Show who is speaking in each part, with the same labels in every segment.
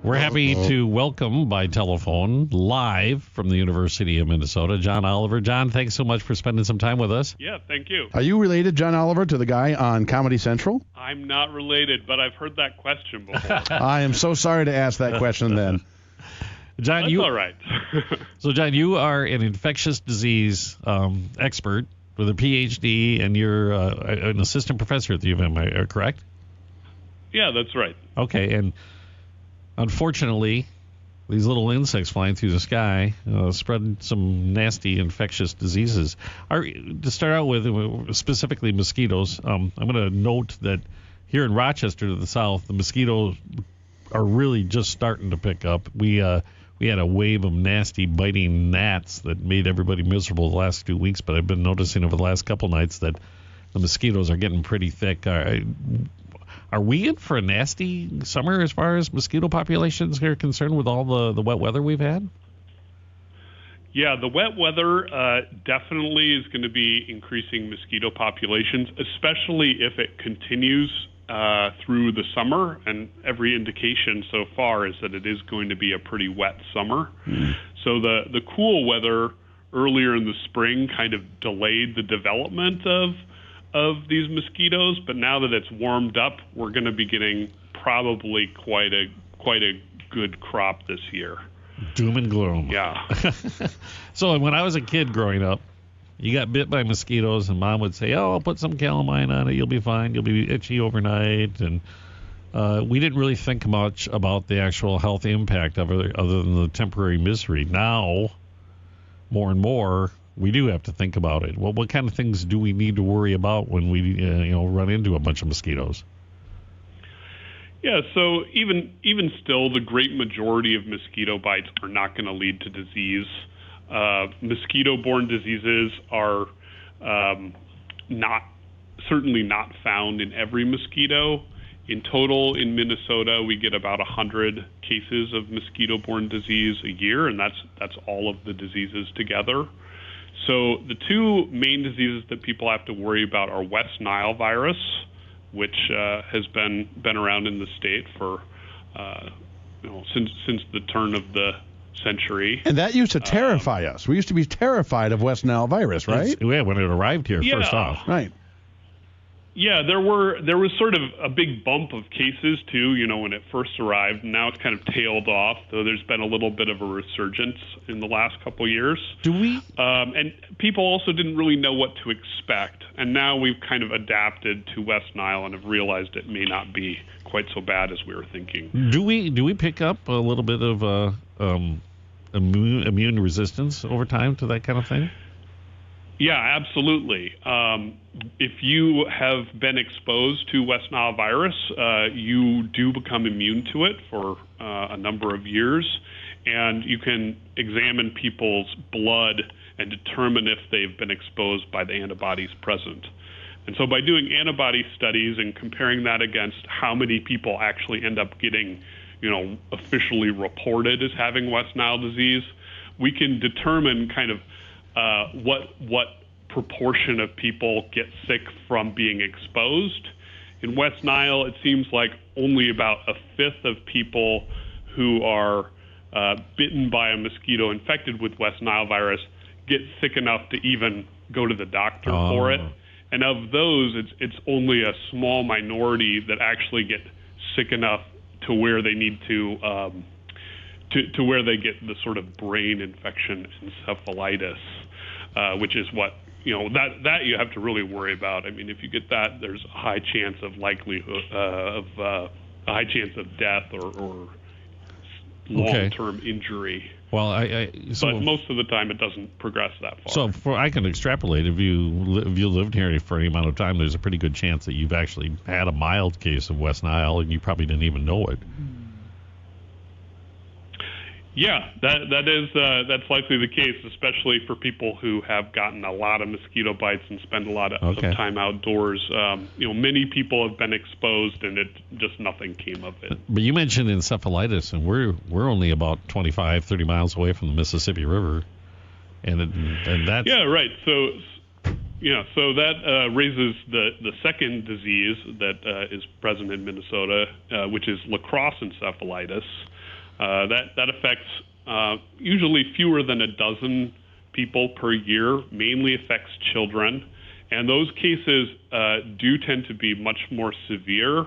Speaker 1: We're happy to welcome by telephone, live from the University of Minnesota, John Oliver. John, thanks so much for spending some time with us.
Speaker 2: Yeah, thank you.
Speaker 3: Are you related, John Oliver, to the guy on Comedy Central?
Speaker 2: I'm not related, but I've heard that question before.
Speaker 3: I am so sorry to ask that question then.
Speaker 1: John,
Speaker 2: That's all right.
Speaker 1: So, John, you are an infectious disease expert with a PhD, and you're an assistant professor at the U of M, correct?
Speaker 2: Yeah, that's right.
Speaker 1: Okay, and unfortunately, these little insects flying through the sky spread some nasty infectious diseases. To start out with, specifically mosquitoes, I'm going to note that here in Rochester to the south, the mosquitoes are really just starting to pick up. We had a wave of nasty biting gnats that made everybody miserable the last 2 weeks, but I've been noticing over the last couple nights that the mosquitoes are getting pretty thick. Are we in for a nasty summer as far as mosquito populations are concerned with all the wet weather we've had?
Speaker 2: Yeah, the wet weather definitely is going to be increasing mosquito populations, especially if it continues through the summer, and every indication so far is that it is going to be a pretty wet summer. So the cool weather earlier in the spring kind of delayed the development of these mosquitoes, but now that it's warmed up, we're going to be getting probably quite a good crop this year.
Speaker 1: Doom and gloom.
Speaker 2: Yeah.
Speaker 1: So when I was a kid growing up, you got bit by mosquitoes, and Mom would say, "Oh, I'll put some calamine on it. You'll be fine. You'll be itchy overnight." And we didn't really think much about the actual health impact of it, other than the temporary misery. Now, more and more, we do have to think about it. Well, what kind of things do we need to worry about when we, run into a bunch of mosquitoes?
Speaker 2: Yeah, so even still, the great majority of mosquito bites are not going to lead to disease. Mosquito-borne diseases are certainly not found in every mosquito. In total, in Minnesota, we get about 100 cases of mosquito-borne disease a year, and that's all of the diseases together. So the two main diseases that people have to worry about are West Nile virus, which has been around in the state for since the turn of the century.
Speaker 3: And that used to terrify us. We used to be terrified of West Nile virus, right?
Speaker 1: Yeah, when it arrived here, first off.
Speaker 3: Right.
Speaker 2: Yeah, there was sort of a big bump of cases too, when it first arrived. Now it's kind of tailed off, though there's been a little bit of a resurgence in the last couple of years.
Speaker 1: Do we?
Speaker 2: And people also didn't really know what to expect. And now we've kind of adapted to West Nile and have realized it may not be quite so bad as we were thinking.
Speaker 1: Do we pick up a little bit of immune resistance over time to that kind of thing?
Speaker 2: Yeah, absolutely. If you have been exposed to West Nile virus, you do become immune to it for a number of years, and you can examine people's blood and determine if they've been exposed by the antibodies present. And so by doing antibody studies and comparing that against how many people actually end up getting, officially reported as having West Nile disease, we can determine kind of what proportion of people get sick from being exposed. In West Nile, it seems like only about a fifth of people who are bitten by a mosquito infected with West Nile virus get sick enough to even go to the doctor for it. And of those, it's only a small minority that actually get sick enough to where they need to where they get the sort of brain infection, encephalitis, which is what, that you have to really worry about. I mean, if you get that, there's a high chance of a high chance of death or long-term injury.
Speaker 1: Well,
Speaker 2: but most of the time it doesn't progress that far.
Speaker 1: So I can extrapolate, if you lived here for any amount of time, there's a pretty good chance that you've actually had a mild case of West Nile and you probably didn't even know it.
Speaker 2: Yeah, that's likely the case, especially for people who have gotten a lot of mosquito bites and spend a lot of time outdoors. Many people have been exposed, and just nothing came of it.
Speaker 1: But you mentioned encephalitis, and we're only about 25, 30 miles away from the Mississippi River, and that's
Speaker 2: right. So that raises the second disease that is present in Minnesota, which is Crosse encephalitis. That affects usually fewer than a dozen people per year, mainly affects children. And those cases do tend to be much more severe.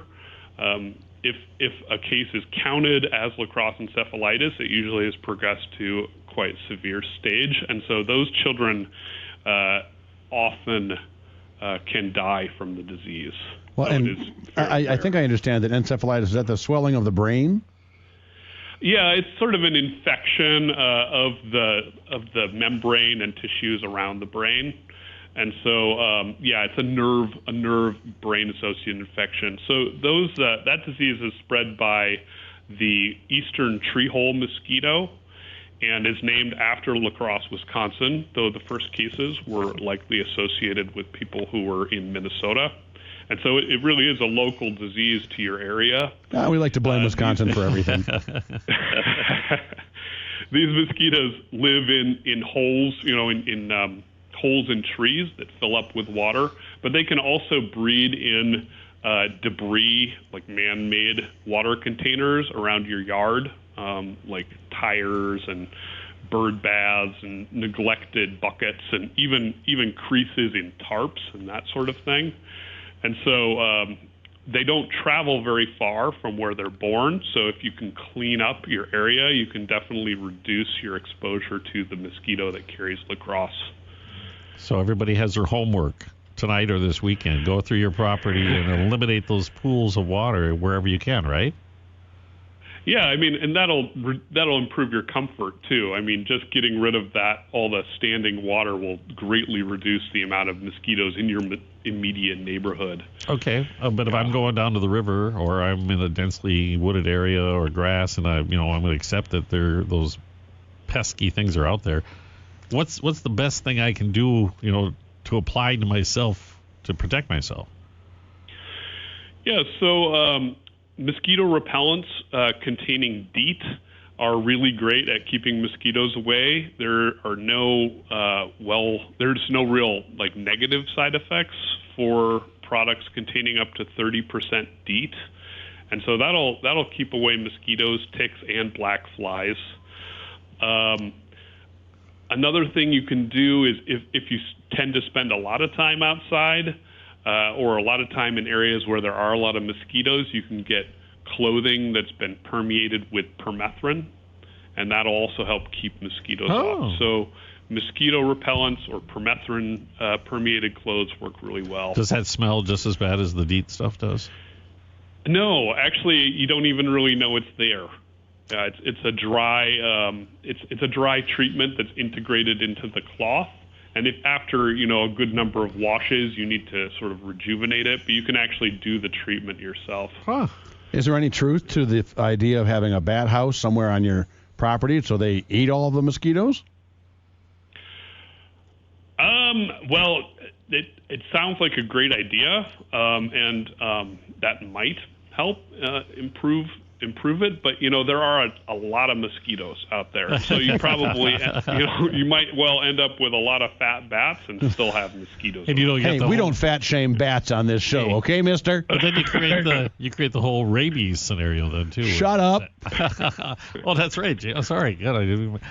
Speaker 2: If a case is counted as La Crosse encephalitis, it usually has progressed to quite severe stage. And so those children often can die from the disease.
Speaker 3: Well,
Speaker 2: so
Speaker 3: and I think I understand that encephalitis, is that the swelling of the brain?
Speaker 2: Yeah, it's sort of an infection of the membrane and tissues around the brain. And so, it's a nerve brain-associated infection. So that disease is spread by the eastern treehole mosquito and is named after La Crosse, Wisconsin, though the first cases were likely associated with people who were in Minnesota. And so it really is a local disease to your area.
Speaker 3: We like to blame Wisconsin for everything.
Speaker 2: These mosquitoes live in holes, in holes in trees that fill up with water, but they can also breed in debris, like man-made water containers around your yard, like tires and bird baths and neglected buckets and even creases in tarps and that sort of thing. And so they don't travel very far from where they're born. So if you can clean up your area, you can definitely reduce your exposure to the mosquito that carries La Crosse.
Speaker 1: So everybody has their homework tonight or this weekend. Go through your property and eliminate those pools of water wherever you can, right?
Speaker 2: Yeah, I mean, and that'll improve your comfort too. I mean, just getting rid of all the standing water will greatly reduce the amount of mosquitoes in your immediate neighborhood.
Speaker 1: Okay, but if I'm going down to the river or I'm in a densely wooded area or grass, and I'm going to accept that those pesky things are out there. What's the best thing I can do, to apply to myself to protect myself?
Speaker 2: Yeah, so mosquito repellents containing DEET are really great at keeping mosquitoes away. There's no real negative side effects for products containing up to 30% DEET, and so that'll keep away mosquitoes, ticks, and black flies. Another thing you can do is if you tend to spend a lot of time outside or a lot of time in areas where there are a lot of mosquitoes, you can get clothing that's been permeated with permethrin, and that'll also help keep mosquitoes off. So mosquito repellents or permethrin permeated clothes work really well.
Speaker 1: Does that smell just as bad as the DEET stuff does?
Speaker 2: No, actually, you don't even really know it's there. It's a dry treatment that's integrated into the cloth, and if after a good number of washes, you need to sort of rejuvenate it, but you can actually do the treatment yourself.
Speaker 3: Huh. Is there any truth to the idea of having a bat house somewhere on your property so they eat all of the mosquitoes?
Speaker 2: Well, it sounds like a great idea, and that might help improve it, but there are a lot of mosquitoes out there, so you probably you might well end up with a lot of fat bats and still have mosquitoes.
Speaker 1: And we
Speaker 3: don't fat shame bats on this show, okay, mister?
Speaker 1: But then you create the whole rabies scenario then too.
Speaker 3: Shut up.
Speaker 1: Oh, that's right. Sorry. God, I didn't.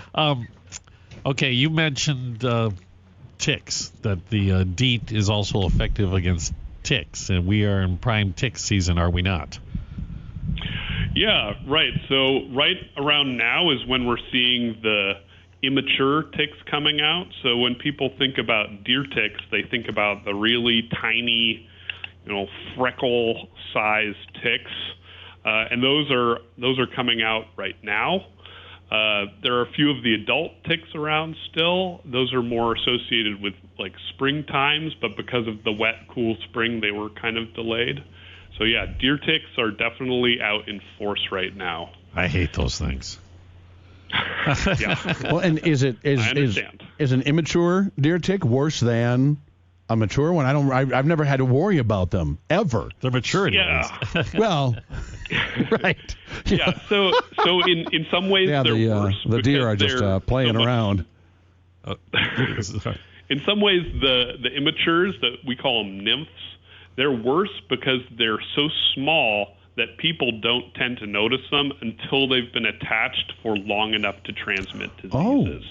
Speaker 1: Okay, you mentioned ticks, that the DEET is also effective against ticks, and we are in prime tick season, are we not?
Speaker 2: Yeah, right. So right around now is when we're seeing the immature ticks coming out. So when people think about deer ticks, they think about the really tiny, freckle-sized ticks, and those are coming out right now. There are a few of the adult ticks around still. Those are more associated with spring times, but because of the wet, cool spring, they were kind of delayed. So yeah, deer ticks are definitely out in force right now.
Speaker 1: I hate those things.
Speaker 2: Yeah.
Speaker 3: Well, and is an immature deer tick worse than a mature one? I've never had to worry about them ever.
Speaker 1: They're mature.
Speaker 2: Yeah.
Speaker 3: Well, right.
Speaker 2: Yeah. So in some ways they're worse.
Speaker 3: The deer are just playing around.
Speaker 2: In some ways, the immatures, that we call them nymphs, they're worse because they're so small that people don't tend to notice them until they've been attached for long enough to transmit diseases.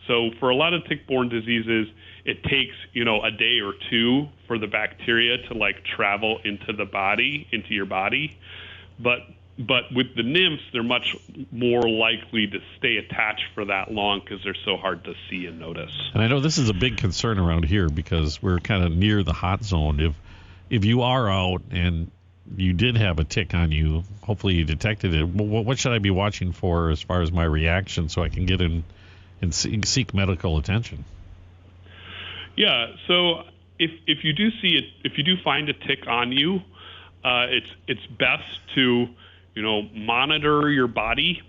Speaker 2: So for a lot of tick-borne diseases, it takes, a day or two for the bacteria to travel into your body. But with the nymphs, they're much more likely to stay attached for that long because they're so hard to see and notice.
Speaker 1: And I know this is a big concern around here because we're kind of near the hot zone. If you are out and you did have a tick on you, hopefully you detected it, what should I be watching for as far as my reaction so I can get in and seek medical attention?
Speaker 2: Yeah, so if you do find a tick on you, it's best to monitor your body,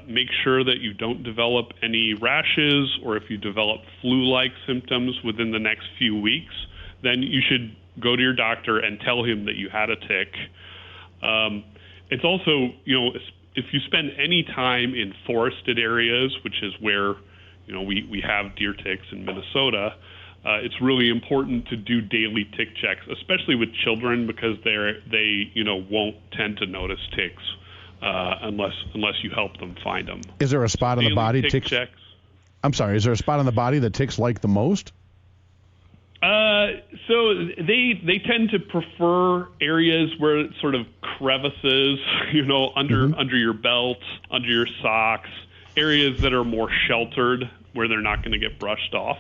Speaker 2: make sure that you don't develop any rashes, or if you develop flu-like symptoms within the next few weeks, then you should go to your doctor and tell him that you had a tick. It's also, if you spend any time in forested areas, which is where, we have deer ticks in Minnesota, it's really important to do daily tick checks, especially with children, because they won't tend to notice ticks unless you help them find them.
Speaker 3: Is there a spot on the body
Speaker 2: tick checks?
Speaker 3: I'm sorry. Is there a spot on the body that ticks like the most?
Speaker 2: So they tend to prefer areas where it's sort of crevices, under your belt, under your socks, areas that are more sheltered where they're not going to get brushed off.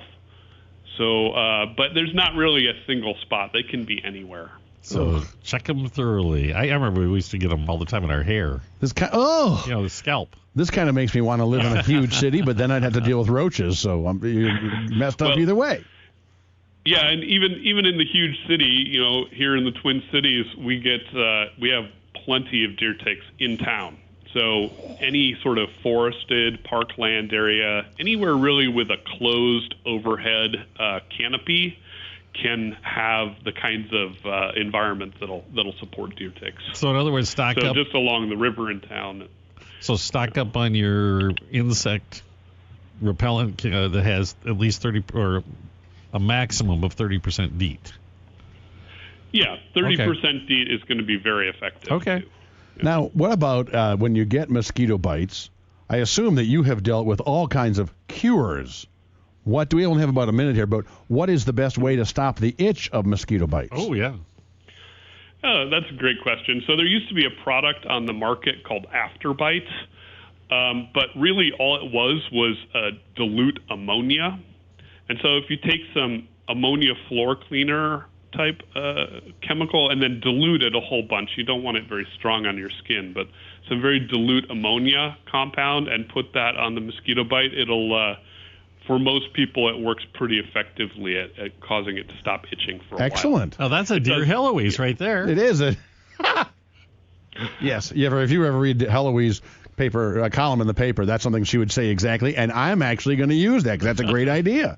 Speaker 2: So, but there's not really a single spot. They can be anywhere.
Speaker 1: So check them thoroughly. I remember we used to get them all the time in our hair. The scalp.
Speaker 3: This kind of makes me want to live in a huge city, but then I'd have to deal with roaches. So you're messed up either way.
Speaker 2: Yeah, and even in the huge city, here in the Twin Cities, we have plenty of deer ticks in town. So any sort of forested parkland area, anywhere really with a closed overhead canopy, can have the kinds of environments that'll support deer ticks.
Speaker 1: So in other words, stock up.
Speaker 2: So just along the river in town.
Speaker 1: So stock up on your insect repellent that has at least 30 or a maximum of 30% DEET.
Speaker 2: Yeah, 30% DEET is going to be very effective.
Speaker 1: Okay.
Speaker 2: Too.
Speaker 3: Now, what about when you get mosquito bites? I assume that you have dealt with all kinds of cures. We only have about a minute here, but what is the best way to stop the itch of mosquito bites?
Speaker 1: Oh, yeah.
Speaker 2: That's a great question. So there used to be a product on the market called Afterbites, but really all it was dilute ammonia. And so if you take some ammonia floor cleaner type chemical and then dilute it a whole bunch, you don't want it very strong on your skin, but some very dilute ammonia compound, and put that on the mosquito bite, it'll for most people it works pretty effectively at causing it to stop itching for a while.
Speaker 3: Excellent.
Speaker 1: Oh, that's a deer Heloise right there.
Speaker 3: It is. Yes. If you ever read Heloise paper, a column in the paper, that's something she would say exactly, and I'm actually going to use that because that's a great idea.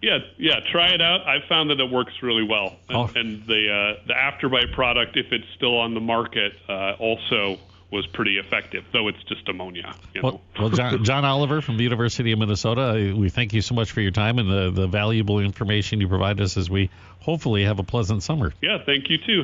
Speaker 2: Yeah, try it out. I found that it works really well. And the Afterbite product, if it's still on the market, also was pretty effective, though it's just ammonia.
Speaker 1: Well, John Oliver from the University of Minnesota, we thank you so much for your time and the valuable information you provide us as we hopefully have a pleasant summer.
Speaker 2: Yeah, thank you too.